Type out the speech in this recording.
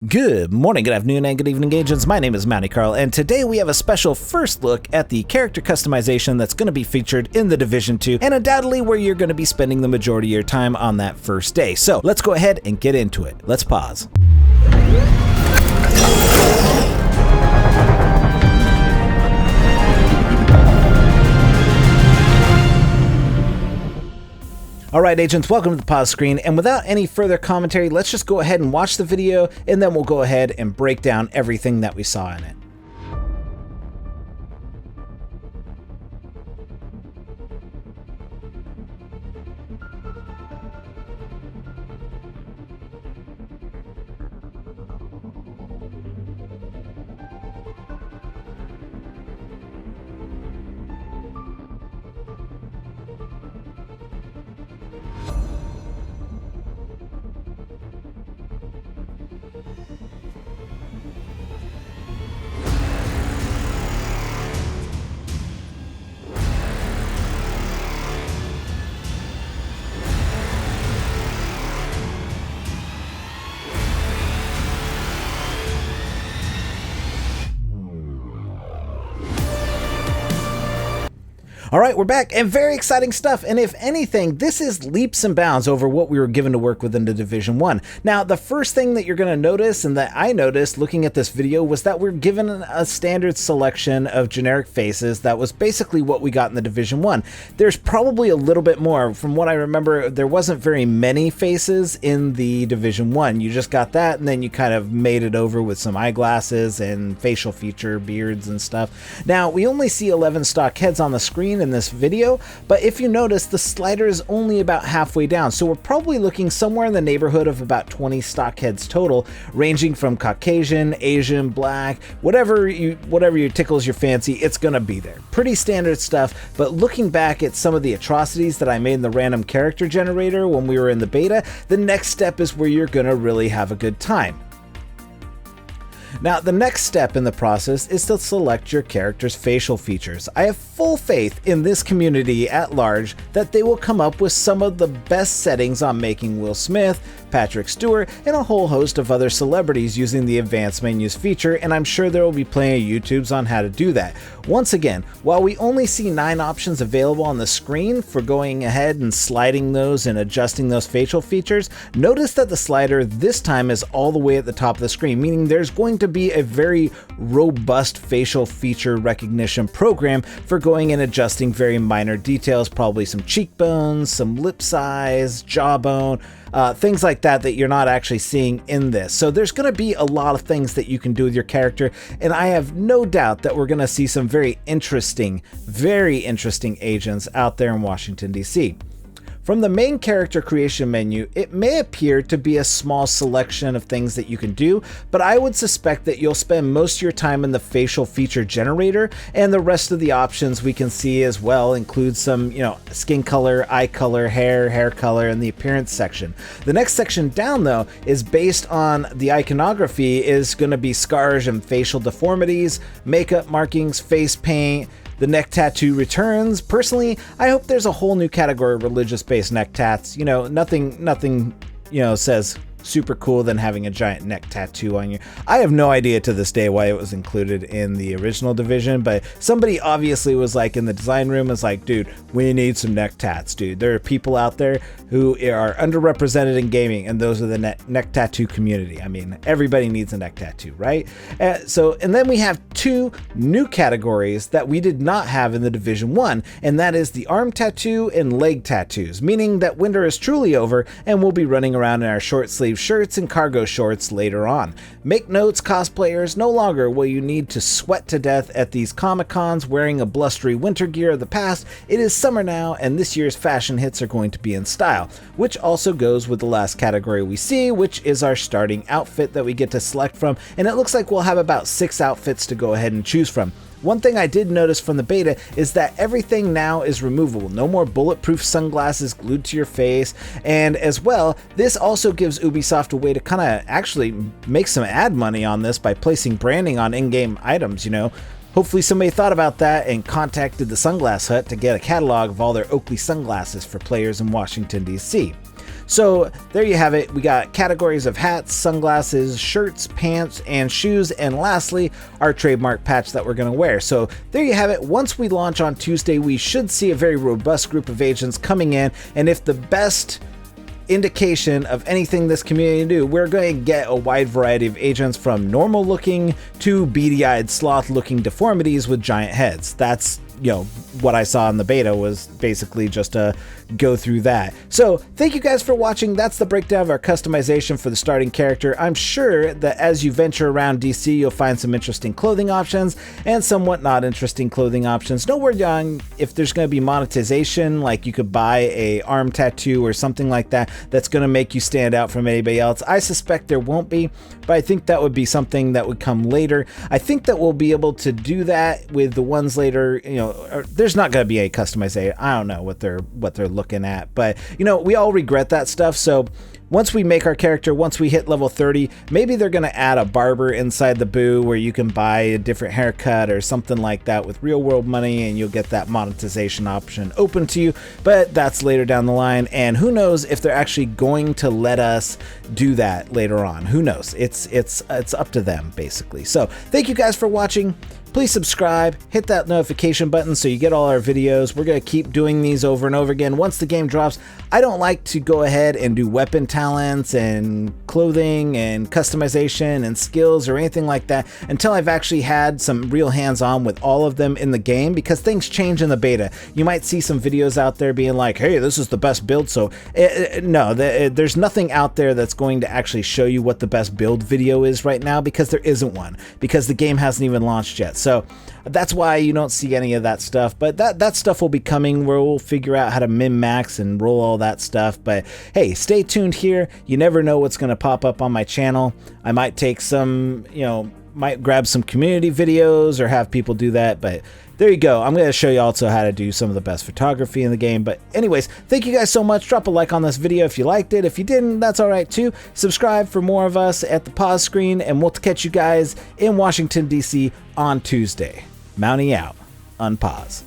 Good morning, good afternoon, and good evening, agents. My name is Mounty Carl, and today we have a special first look at the character customization that's going to be featured in The Division 2, and undoubtedly where you're going to be spending the majority of your time on that first day. So let's go ahead and get into it. Let's pause. Alright agents, welcome to the pause screen, and without any further commentary, let's just go ahead and watch the video, and then we'll go ahead and break down everything that we saw in it. Alright, we're back, and very exciting stuff, and if anything, this is leaps and bounds over what we were given to work with in the Division 1. Now, the first thing that you're going to notice, and that I noticed looking at this video, was that we're given a standard selection of generic faces that was basically what we got in the Division 1. There's probably a little bit more. From what I remember, there wasn't very many faces in the Division 1. You just got that, and then you kind of made it over with some eyeglasses and facial feature, beards and stuff. Now, we only see 11 stock heads on the screen in this video, but if you notice, the slider is only about halfway down, so we're probably looking somewhere in the neighborhood of about 20 stock heads total, ranging from Caucasian, Asian, Black, whatever tickles your fancy, it's gonna be there. Pretty standard stuff, but looking back at some of the atrocities that I made in the random character generator when we were in the beta, the next step is where you're gonna really have a good time. Now, the next step in the process is to select your character's facial features. I have full faith in this community at large that they will come up with some of the best settings on making Will Smith, Patrick Stewart, and a whole host of other celebrities using the advanced menus feature, and I'm sure there will be plenty of YouTubes on how to do that. Once again, while we only see 9 options available on the screen for going ahead and sliding those and adjusting those facial features, notice that the slider this time is all the way at the top of the screen, meaning there's going to be a very robust facial feature recognition program for going and adjusting very minor details, probably some cheekbones, some lip size, jawbone, things like that you're not actually seeing in this. So there's going to be a lot of things that you can do with your character, and I have no doubt that we're going to see some very interesting agents out there in Washington, D.C. From the main character creation menu, it may appear to be a small selection of things that you can do, but I would suspect that you'll spend most of your time in the facial feature generator, and the rest of the options we can see as well include some, skin color, eye color, hair color, and the appearance section. The next section down, though, is based on the iconography, is going to be scars and facial deformities, makeup markings, face paint. The neck tattoo returns. Personally, I hope there's a whole new category of religious-based neck tats. Nothing says super cool than having a giant neck tattoo on you. I have no idea to this day why it was included in the original Division, but somebody obviously was like in the design room was like, dude, we need some neck tats, dude. There are people out there who are underrepresented in gaming, and those are the neck tattoo community. I mean, everybody needs a neck tattoo, right? And then we have 2 new categories that we did not have in the Division 1, and that is the arm tattoo and leg tattoos, meaning that winter is truly over and we'll be running around in our short sleeve shirts and cargo shorts later on. Make notes, cosplayers, no longer will you need to sweat to death at these Comic-Cons wearing a blustery winter gear of the past. It is summer now, and this year's fashion hits are going to be in style, which also goes with the last category we see, which is our starting outfit that we get to select from, and it looks like we'll have about 6 outfits to go ahead and choose from. One thing I did notice from the beta is that everything now is removable. No more bulletproof sunglasses glued to your face. And as well, this also gives Ubisoft a way to kind of actually make some ad money on this by placing branding on in-game items, Hopefully somebody thought about that and contacted the Sunglass Hut to get a catalog of all their Oakley sunglasses for players in Washington, D.C. So there you have it. We got categories of hats, sunglasses, shirts, pants, and shoes, and lastly, our trademark patch that we're going to wear. So there you have it. Once we launch on Tuesday, we should see a very robust group of agents coming in, and if the best indication of anything this community do, we're going to get a wide variety of agents from normal looking to beady-eyed sloth looking deformities with giant heads. That's, you know, what I saw in the beta was basically just a go through that. So thank you guys for watching. That's the breakdown of our customization for the starting character. I'm sure that as you venture around DC, you'll find some interesting clothing options and somewhat not interesting clothing options. No word on if there's going to be monetization, like you could buy a arm tattoo or something like that that's going to make you stand out from anybody else. I suspect there won't be, but I think that would be something that would come later. I think that we'll be able to do that with the ones later. You know, there's not going to be a customization. I don't know what they're looking at, but you know, we all regret that stuff. So once we make our character, once we hit level 30, maybe they're going to add a barber inside the boo where you can buy a different haircut or something like that with real world money, and you'll get that monetization option open to you. But that's later down the line, and who knows if they're actually going to let us do that later on. Who knows? It's up to them basically. So thank you guys for watching. Please subscribe, hit that notification button so you get all our videos. We're going to keep doing these over and over again. Once the game drops, I don't like to go ahead and do weapon talents and clothing and customization and skills or anything like that until I've actually had some real hands-on with all of them in the game, because things change in the beta. You might see some videos out there being like, hey, this is the best build. So no, there's nothing out there that's going to actually show you what the best build video is right now, because there isn't one, because the game hasn't even launched yet. So that's why you don't see any of that stuff, but that stuff will be coming where we'll figure out how to min-max and roll all that stuff. But hey, stay tuned here. You never know what's going to pop up on my channel. I might take some, you know, might grab some community videos or have people do that, but there you go. I'm going to show you also how to do some of the best photography in the game. But anyways, thank you guys so much. Drop a like on this video if you liked it. If you didn't, that's all right too. Subscribe for more of us at the pause screen, and we'll catch you guys in Washington, D.C. on Tuesday. Mountie out. Unpause.